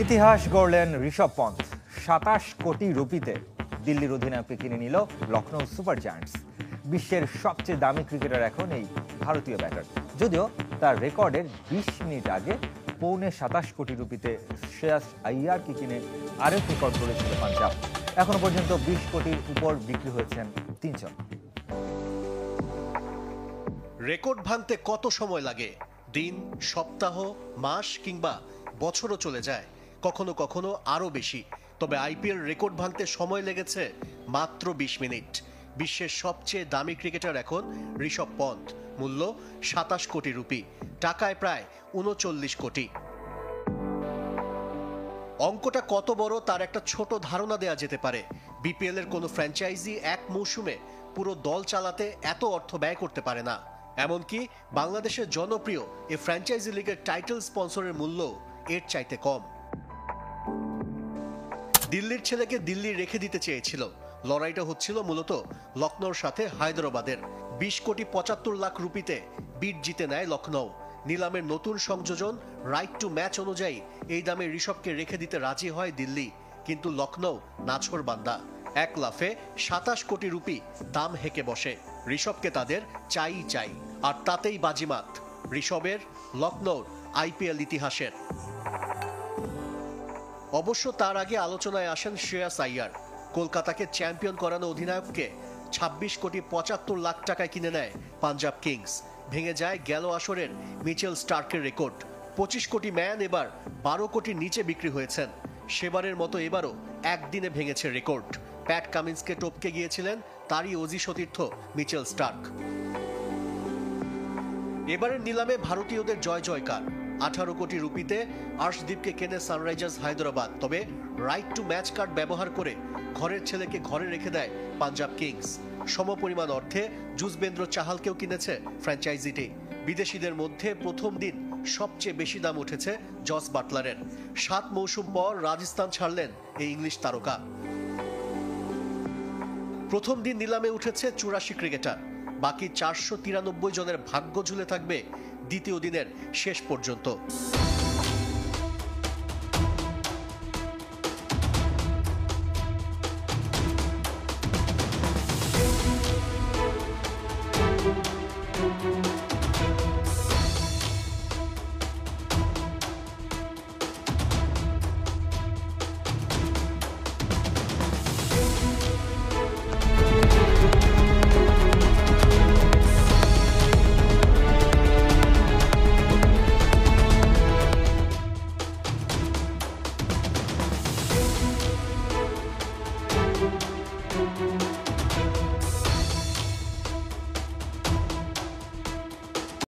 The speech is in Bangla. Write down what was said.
ইতিহাস গড়লেন ঋষভ পন্থ। ২৭ কোটি রুপিতে দিল্লির অধিনায়ককে কিনে নিল লখনৌ সুপার জায়ান্টস। বিশ্বের সবচেয়ে দামি ক্রিকেটার এখন এই ভারতীয় ব্যাটার। যদিও তার রেকর্ডের ২০ মিনিট আগে পৌনে ২৭ কোটি রুপিতে শ্রেয়াস আইয়ারকে কিনে আরেক রেকর্ড গড়েছিল পাঞ্জাব। এখনো পর্যন্ত ২০ কোটির উপর বিক্রি হয়েছেন ৩ জন। রেকর্ড ভাঙতে কত সময় লাগে? দিন, সপ্তাহ, মাস কিংবা বছরও চলে যায়, কখনো কখনো আরও বেশি। তবে আইপিএল রেকর্ড ভাঙতে সময় লেগেছে মাত্র ২০ মিনিট। বিশ্বের সবচেয়ে দামি ক্রিকেটার এখন ঋষভ পন্থ। মূল্য ২৭ কোটি রুপি, টাকায় প্রায় ৩৯ কোটি। অঙ্কটা কত বড় তার একটা ছোট ধারণা দেয়া যেতে পারে। বিপিএল এর কোনো ফ্র্যাঞ্চাইজি এক মৌসুমে পুরো দল চালাতে এত অর্থ ব্যয় করতে পারে না। এমনকি বাংলাদেশের জনপ্রিয় এই ফ্র্যাঞ্চাইজি লিগের টাইটেল স্পন্সরের মূল্য এর চাইতে কম। দিল্লির ছেলেকে দিল্লি রেখে দিতে চেয়েছিল। লড়াইটা হচ্ছিল মূলত লখনৌর সাথে হায়দ্রাবাদের। ২০ কোটি ৭৫ লাখ রুপিতে বিট জিতে নেয় লখনৌ। নিলামের নতুন সংযোজন রাইট টু ম্যাচ অনুযায়ী এই দামে ঋষভকে রেখে দিতে রাজি হয় দিল্লি, কিন্তু লখনৌ নাছোড়বান্দা। এক লাফে ২৭ কোটি রুপি দাম হেঁকে বসে। ঋষভকে তাদের চাই, আর তাতেই বাজিমাত ঋষভের, লখনৌর আইপিএল ইতিহাসের। অবশ্য তার আগে আলোচনায় আসেন শ্রেয়াস আইয়ার। কলকাতাকে চ্যাম্পিয়ন করানো অধিনায়ককে ২৬ কোটি ৭৫ লাখ টাকায় কিনে নেয় পাঞ্জাব কিংস। ভেঙে যায় গেল আসরের মিচেল স্টার্কের রেকর্ড। ২৫ কোটি ম্যান এবার ১২ কোটির নিচে বিক্রি হয়েছেন। সেবারের মতো এবারও একদিনে ভেঙেছে রেকর্ড। প্যাট কামিন্সকে টপকে গিয়েছিলেন তারই অজি সতীর্থ মিচেল স্টার্ক। এবারের নিলামে ভারতীয়দের জয়কার। ১৮ কোটি রুপিতে আর্শদীপকে কেনে সানরাইজার্স হায়দ্রাবাদ। তবে রাইট টু ম্যাচ কার্ড ব্যবহার করে ঘরের ছেলেকে ঘরে রেখে দেয় পাঞ্জাব কিংস। সমপরিমাণ অর্থে যুজবেন্দ্র চাহালকেও কিনেছে ফ্র্যাঞ্চাইজিটি। বিদেশিদের মধ্যে প্রথম দিন সবচেয়ে বেশি দাম উঠেছে জস বাটলারের। ৭ মৌসুম পর রাজস্থান ছাড়লেন এই ইংলিশ তারকা। প্রথম দিন নিলামে উঠেছে ৮৪ ক্রিকেটার। বাকি ৪৯৩ জনের ভাগ্য ঝুলে থাকবে দ্বিতীয় দিনের শেষ পর্যন্ত।